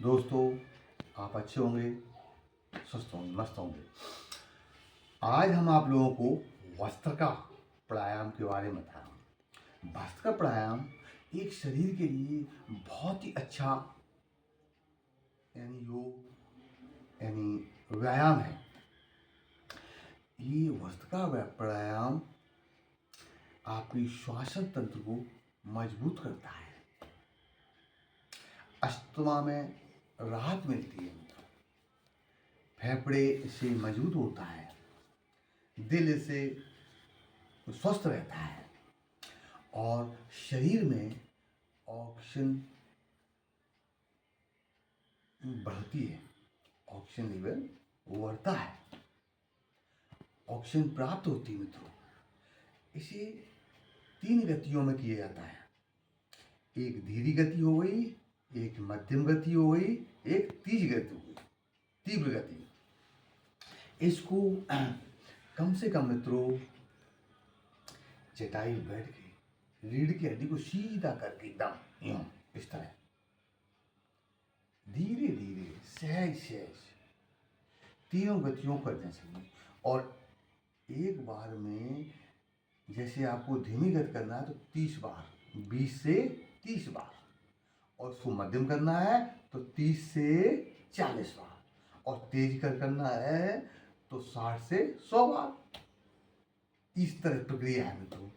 दोस्तों, आप अच्छे होंगे, स्वस्थ होंगे, मस्त होंगे। आज हम आप लोगों को वस्त्र प्राणायाम के बारे में बता रहा हूँ। वस्त्र प्राणायाम एक शरीर के लिए बहुत ही अच्छा योग व्यायाम है। ये वस्त्र प्राणायाम आपकी श्वसन तंत्र को मजबूत करता है, अस्थमा में राहत मिलती है, फेफड़े से मजबूत होता है, दिल से स्वस्थ रहता है और शरीर में ऑक्सीजन बढ़ती है, ऑक्सीजन लेवल बढ़ता है, ऑक्सीजन प्राप्त होती है मित्रों। इसे 3 गतियों में किया जाता है। एक धीरी गति हो गई, एक मध्यम गति हो गई, एक तेज गति हो गई, तीव्र गति। इसको कम से कम मित्रों चटाई बैठ के रीढ़ की हड्डी को सीधा करके एकदम यूं इस तरह धीरे धीरे सहज सहज 3 गतियों करना चाहिए। और एक बार में जैसे आपको धीमी गति करना है तो 30 बार, 20 से 30 बार, और उसको मध्यम करना है तो 30 से 40 बार, और तेज करना है तो 60 से 100 बार। इस तरह प्रक्रिया है मित्रों।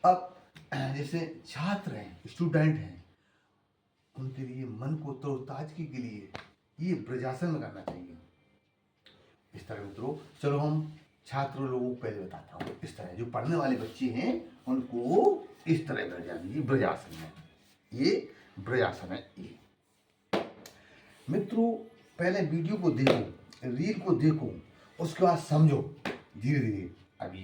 अब जैसे छात्र हैं, स्टूडेंट हैं, उनके लिए मन को तरोताजगी के लिए ये ब्रजासन में करना चाहिए। इस तरह मित्रों, चलो हम छात्र लोगों को पहले बताता हूँ। इस तरह जो पढ़ने वाले बच्चे हैं उनको इस तरह ब्रजासन है, ये ब्रजासन है। ये मित्रों पहले वीडियो को देखो, रील को देखो, उसके बाद समझो धीरे धीरे। अब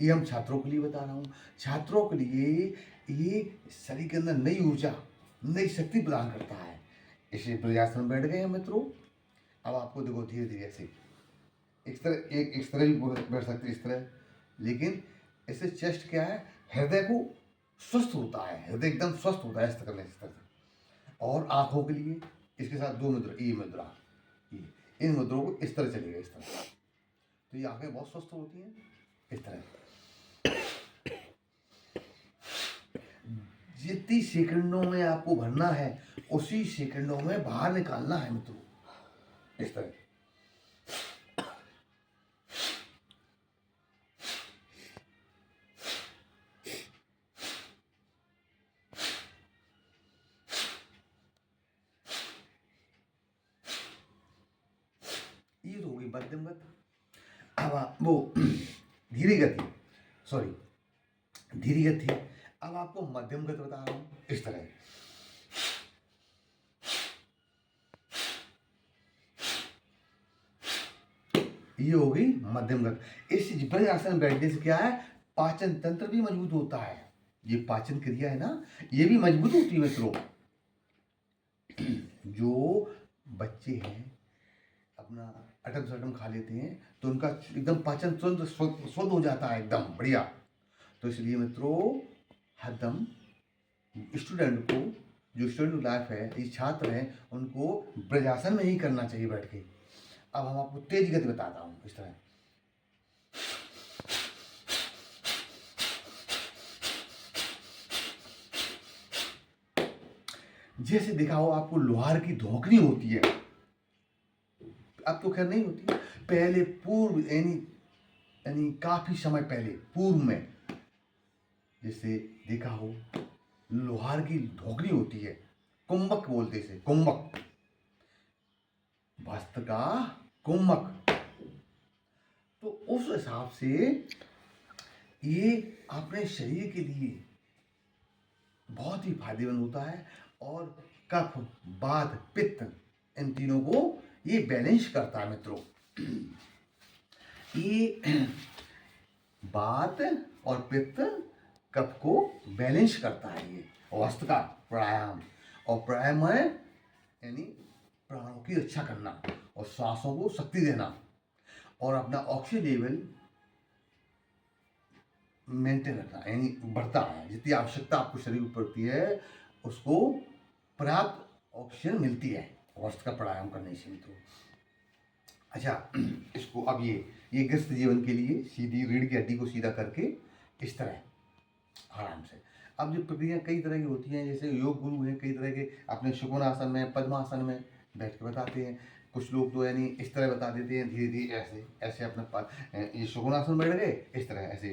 ये हम छात्रों के लिए बता रहा हूँ। छात्रों के लिए ये शरीर के अंदर नई ऊर्जा, नई शक्ति प्रदान करता है। इसे ब्रजासन में बैठ गए हैं मित्रों। अब आपको देखो धीरे धीरे ऐसे इस तरह भी बैठ सकते हैं, इस तरह। लेकिन इससे चेस्ट क्या है, हृदय को स्वस्थ होता है, हृदय एकदम स्वस्थ होता है इस तरह से। और आंखों के लिए इसके साथ 2 मुद्रा, ये मुद्रा, ये इन मुद्राओं को इस तरह चलेगा, इस तरह। तो ये आंखें बहुत स्वस्थ होती हैं इस तरह। जितनी सेकंडों में आपको भरना है उसी सेकंडों में बाहर निकालना है मित्रों, इस तरह। ये तो होगी मध्यम गति। अब वो धीरे गति, धीरे गति। अब आपको मध्यम गति बता रहा हूं, इस तरह। ये हो गई मध्यम गति। इस ब्रजासन में बैठने से क्या है, पाचन तंत्र भी मजबूत होता है। ये पाचन क्रिया है ना, ये भी मजबूत होती है मित्रों। जो बच्चे हैं अपना अटम सटम खा लेते हैं तो उनका एकदम पाचन तुरंत शुद्ध हो जाता है, एकदम बढ़िया। तो इसलिए मित्रों हरदम स्टूडेंट को, जो स्टूडेंट लाइफ है, ये छात्र हैं, उनको ब्रजासन में ही करना चाहिए बैठ के। अब हम आपको तेज गति बताता हूँ, इस तरह। जैसे देखा हो आपको लोहार की धोकनी होती है, अब तो खैर नहीं होती, पहले पूर्व यानी काफी समय पहले पूर्व में जैसे देखा हो लोहार की धोकनी होती है, कुंभक बोलते इसे, कुंभक, वस्त्र का कुंभक। तो उस हिसाब से ये अपने शरीर के लिए बहुत ही फायदेमंद होता है। और कफ, वात, पित्त, इन तीनों को ये बैलेंस करता है मित्रों। ये वात और पित्त, कफ को बैलेंस करता है ये वस्त्र का प्राणायाम। और प्राणायाम है यानी प्राणों की रक्षा करना और सांसों को शक्ति देना और अपना ऑक्सीजन लेवल मेंटेन रखना, यानी बढ़ता है। जितनी आवश्यकता आपको शरीर को पड़ती है उसको पर्याप्त ऑक्सीजन मिलती है वस्त्र का प्राणायाम करने से मित्रों। अच्छा, इसको अब ये ग्रस्त जीवन के लिए सीधी रीढ़ की हड्डी को सीधा करके इस तरह आराम से। अब जो प्रक्रिया कई तरह की होती हैं, जैसे योग गुरु हैं कई तरह के, अपने सुकोणासन में पद्मासन में बैठ के बताते हैं। कुछ लोग तो यानी इस तरह बता देते हैं, धीरे धीरे ऐसे ऐसे अपने ये सुकोणासन बैठ गए, इस तरह ऐसे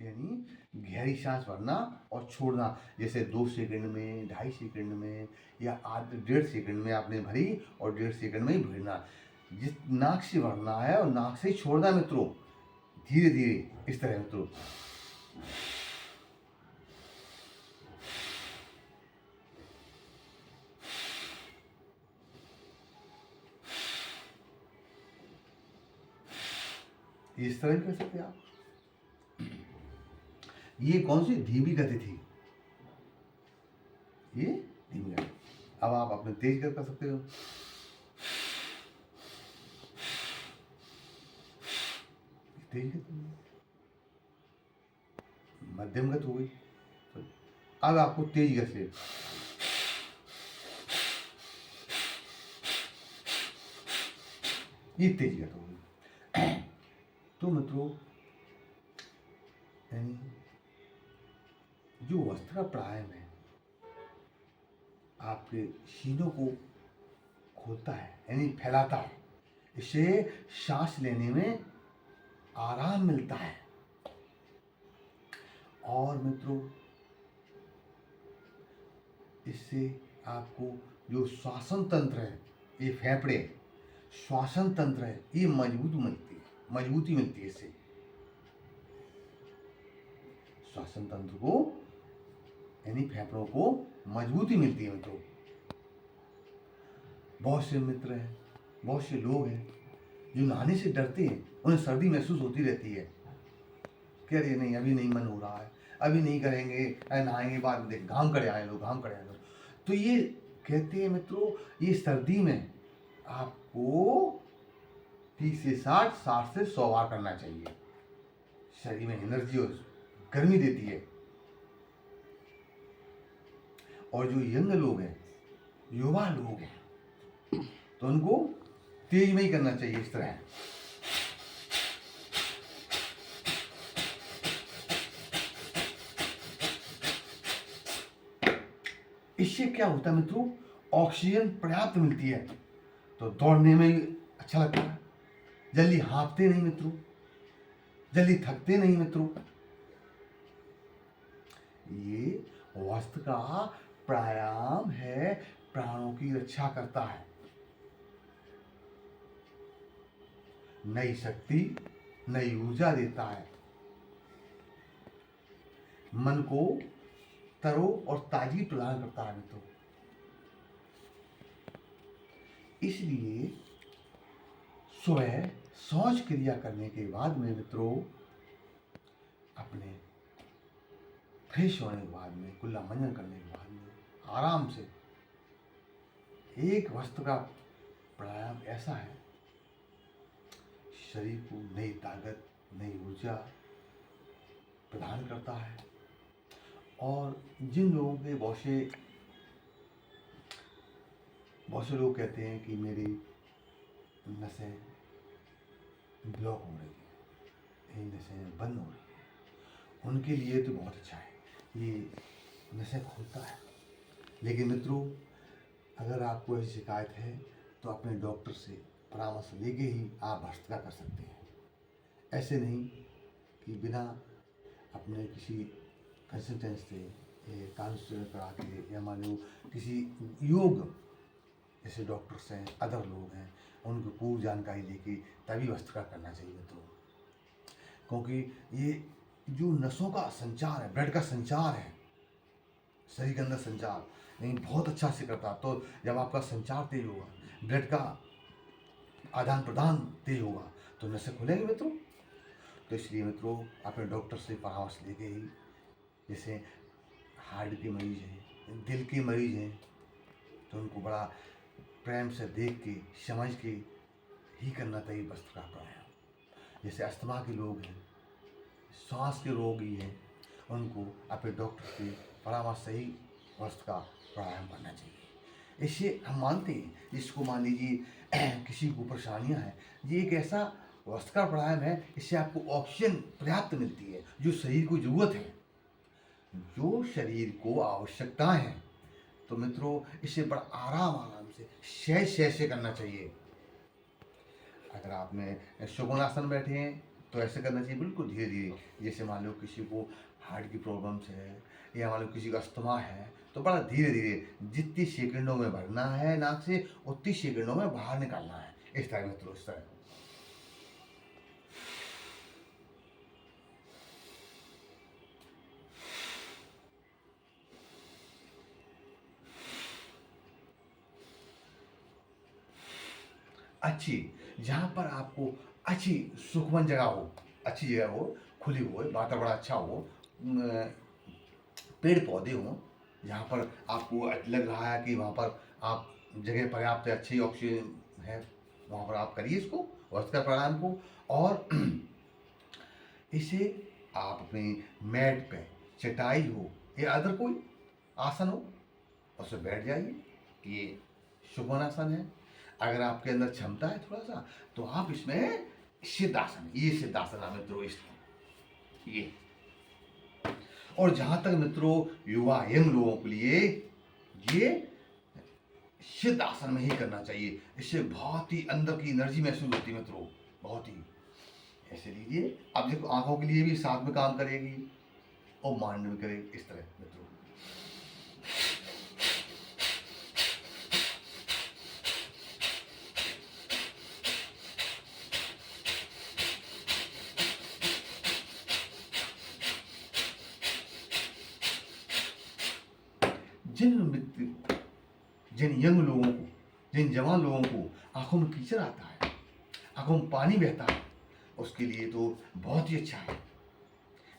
यानी गहरी सांस भरना और छोड़ना। जैसे 2 सेकंड में, 2.5 सेकंड में या आध 1.5 सेकंड में आपने भरी और 1.5 सेकंड में ही भरना। जिस नाक से भरना है और नाक से ही छोड़ना मित्रों, धीरे धीरे इस तरह मित्रों। इस तरह भी कर सकते हैं आप। ये कौन सी धीमी गति थी, ये धीमी गति। अब आप अपने तेज गति कर सकते हो। तेज गति, मध्यम गति हो गई। अब आपको तेज गति से ये तेज गति हो गई। तो मित्रों यानी जो वस्त्र प्राणायाम है आपके सीनों को खोलता है यानी फैलाता है। इससे सांस लेने में आराम मिलता है। और मित्रों इससे आपको जो श्वसन तंत्र है, ये फेफड़े श्वसन तंत्र है, ये मजबूती मिलती है इससे। श्वसन तंत्र को यानी फेफड़ों को मजबूती मिलती है मित्रों। बहुत से मित्र हैं, बहुत से लोग हैं जो नहाने से डरते हैं, उन्हें सर्दी महसूस होती रहती है। कह रहे नहीं, अभी नहीं मन हो रहा है, अभी नहीं करेंगे, नहाएंगे बाद में, देख घाम करे आए लोग, घाम करे आए लोग। तो ये कहते हैं मित्रों, ये सर्दी में आपको 30 से 60 से 100 बार करना चाहिए। शरीर में एनर्जी और गर्मी देती है। और जो यंग लोग हैं, युवा लोग हैं, तो उनको तेज में ही करना चाहिए इस तरह। इससे क्या होता है मित्रों, ऑक्सीजन पर्याप्त मिलती है, तो दौड़ने में अच्छा लगता है। जल्दी हाँफते नहीं मित्रों, जल्दी थकते नहीं मित्रों। ये वस्त्र का प्राणायाम है, प्राणों की रक्षा करता है, नई शक्ति नई ऊर्जा देता है, मन को तरो और ताजगी प्रदान करता है मित्रों। इसलिए सुबह शौच क्रिया करने के बाद में मित्रों, अपने फ्रेश होने के बाद में, कुल्ला मंजन करने के बाद में आराम से एक वस्त्र का प्राणायाम ऐसा है, शरीर को नई ताकत नई ऊर्जा प्रदान करता है। और जिन लोगों के बहुत से लोग कहते हैं कि मेरी नसें ब्लॉक हो रही है, ये नसें बंद हो रही है, उनके लिए तो बहुत अच्छा है, ये नसें खोलता है। लेकिन मित्रों अगर आपको ऐसी शिकायत है तो अपने डॉक्टर से परामर्श लेके ही आप भस्त्रिका कर सकते हैं। ऐसे नहीं कि बिना अपने किसी कंसल्टेंट से काउंसलर करा के, या मान लो किसी योग जैसे डॉक्टर्स हैं, अदर लोग हैं, उनको पूरी जानकारी लेके तभी भस्त्रिका करना चाहिए मित्रों। क्योंकि ये जो नसों का संचार है, ब्लड का संचार है, शरीर के अंदर संचार नहीं बहुत अच्छा से करता। तो जब आपका संचार तेज होगा, ब्लड का आदान प्रदान तेज होगा, तो नसें खुलेंगी मित्रों। तो इसलिए मित्रों अपने डॉक्टर से परामर्श लेके ही, जैसे हार्ट के मरीज हैं, दिल के मरीज हैं, तो उनको बड़ा प्रेम से देख के समझ के ही करना चाहिए भस्त्रिका प्राणायाम। जैसे अस्थमा के लोग हैं, श्वास के रोगी हैं उनको अपने डॉक्टर से परामर्श सही वस्त्र का प्राणायाम करना चाहिए। इससे हम मानते हैं, जिसको मान लीजिए किसी को परेशानियां हैं, ये एक ऐसा वस्त्र का प्राणायाम है, इससे आपको ऑक्सीजन पर्याप्त मिलती है जो शरीर को ज़रूरत है, जो शरीर को आवश्यकता है। तो मित्रों, इसे बड़ा आराम आराम से सहज सहज से करना चाहिए। अगर आपने सुकोनासन बैठे हैं तो ऐसे करना चाहिए, बिल्कुल धीरे धीरे। जैसे मान लो किसी को हार्ट की प्रॉब्लम्स है, या मान लो किसी का अस्थमा है, तो बड़ा धीरे धीरे जितनी सेकंडों में भरना है नाक से, उतनी सेकंडों में बाहर निकालना है। इस तरह मित्रों, इस तरह। अच्छी, जहाँ पर आपको अच्छी सुखमन जगह हो, अच्छी जगह हो, खुली हो, वातावरण अच्छा हो, पेड़ पौधे हों, जहाँ पर आपको लग रहा है कि वहाँ पर आप जगह पर्याप्त अच्छी ऑक्सीजन है, वहाँ पर आप करिए इसको वस्त्र प्राणायाम को। और इसे आप अपनी मैट पे, चटाई हो या अदर कोई आसन हो, उससे बैठ जाइए। ये सुकोनासन है। अगर आपके अंदर क्षमता है थोड़ा सा, तो आप इसमें सिद्धासन, ये सिद्धासन है मित्रों, इसमें ये। और जहां तक मित्रों युवा यंग लोगों के लिए ये सिद्धासन में ही करना चाहिए। इससे बहुत ही अंदर की एनर्जी महसूस होती है मित्रों, बहुत ही। ऐसे लीजिए, अब देखो आंखों के लिए भी साथ में काम करेगी और माइंड में करे, इस तरह मित्रों। जिन यंग लोगों को, जिन जवान लोगों को आंखों में कीचड़ आता है, आंखों में पानी बहता है, उसके लिए तो बहुत ही अच्छा है।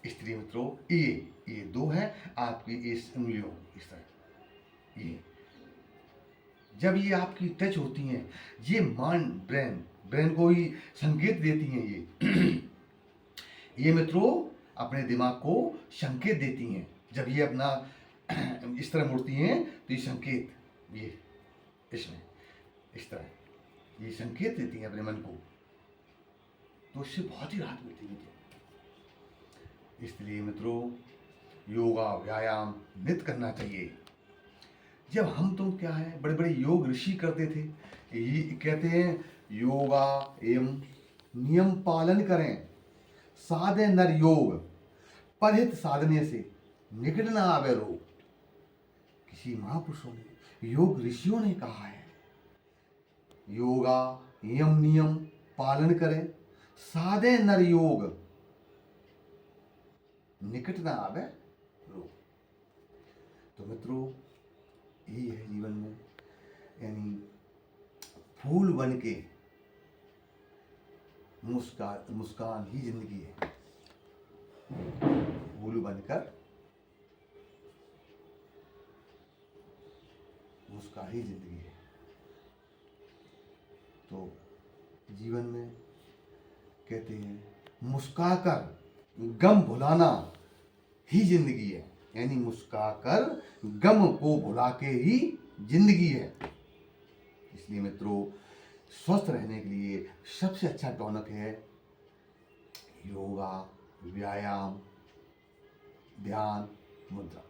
इसलिए मित्रों, ये दो है आपकी इस उंगलियों, इस तरह। ये जब ये आपकी टच होती हैं, ये माइंड ब्रेन को ही संकेत देती हैं। ये मित्रों अपने दिमाग को संकेत देती हैं। जब ये अपना इस तरह मुड़ती हैं तो ये संकेत, ये इसमें इस तरह ये संकेत देती हैं अपने मन को, तो इससे बहुत ही राहत मिलती है। इसलिए मित्रों, योगा व्यायाम नित्य करना चाहिए। जब हम तुम क्या है, बड़े बड़े योग ऋषि करते थे, ये कहते हैं योगा एवं नियम पालन करें, साधे नर योग, परहित साधने से निकट न आवे रोग। किसी महापुरुषों ने, योग ऋषियों ने कहा है, योगा यम नियम पालन करें, साधे नर योग, निकट न आवे रोग। तो मित्रों, यही है जीवन में, यानी फूल बन के मुस्कान ही जिंदगी है। फूल बनकर मुस्कान ही जिंदगी है। तो जीवन में कहते हैं, मुस्काकर गम भुलाना ही जिंदगी है, यानी मुस्काकर गम को भुला के ही जिंदगी है। इसलिए मित्रों, स्वस्थ रहने के लिए सबसे अच्छा टॉनिक है योगा, व्यायाम, ध्यान, मुद्रा।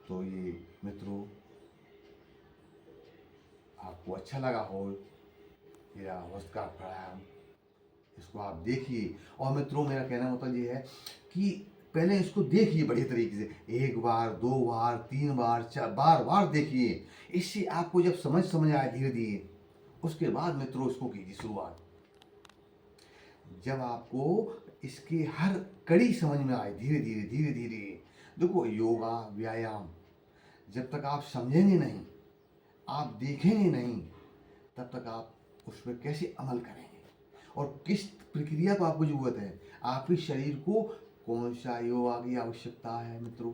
तो ये मित्रों आपको अच्छा लगा हो मेरा वस्त्र प्राणायाम, इसको आप देखिए। और मित्रों, मेरा कहना मतलब ये है कि पहले इसको देखिए बढ़िया तरीके से, एक बार, दो बार, तीन बार, चार बार देखिए। इससे आपको जब समझ आए धीरे धीरे, उसके बाद मित्रों इसको कीजिए शुरुआत। जब आपको इसकी हर कड़ी समझ में आए धीरे धीरे, देखो योगा व्यायाम जब तक आप समझेंगे नहीं, आप देखेंगे नहीं, तब तक आप उस पर कैसे अमल करेंगे और किस प्रक्रिया को आपको जरूरत है, आपके शरीर को कौन सा योगा की आवश्यकता है। मित्रों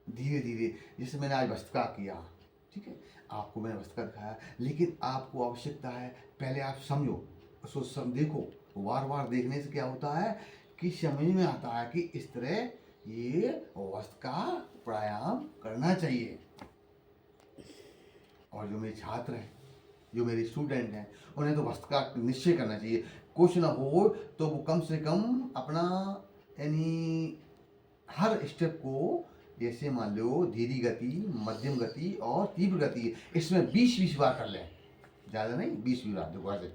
धीरे धीरे, जैसे मैंने आज भस्त्रिका किया, ठीक है, आपको मैंने भस्त्रिका दिखाया, लेकिन आपको आवश्यकता है पहले आप समझो, उसको देखो, बार बार देखने से क्या होता है कि समझ में आता है कि इस तरह ये वस्त्र का प्राणायाम करना चाहिए। और जो मेरे छात्र हैं, जो मेरे स्टूडेंट हैं, उन्हें तो वस्त्र का निश्चय करना चाहिए। कुछ ना हो तो वो कम से कम अपना यानी हर स्टेप को, जैसे मान लो धीरी गति, मध्यम गति और तीव्र गति, इसमें 20-20 बार कर लें, ज़्यादा नहीं, 20 बार। देखो ऐसे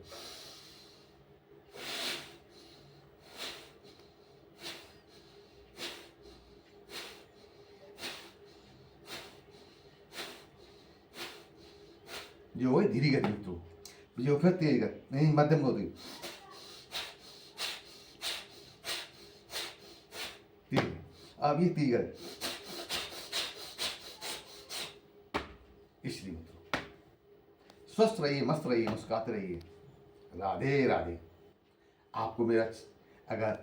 जो है धीरी गति में, तो जो फिर तेज गति नहीं, मध्यम गति, तीव्र। अब ये तीव्र गति, इसलिए मित्रों स्वस्थ रहिए, मस्त रहिए, मुस्कुराते रहिए। राधे राधे। आपको मेरा अगर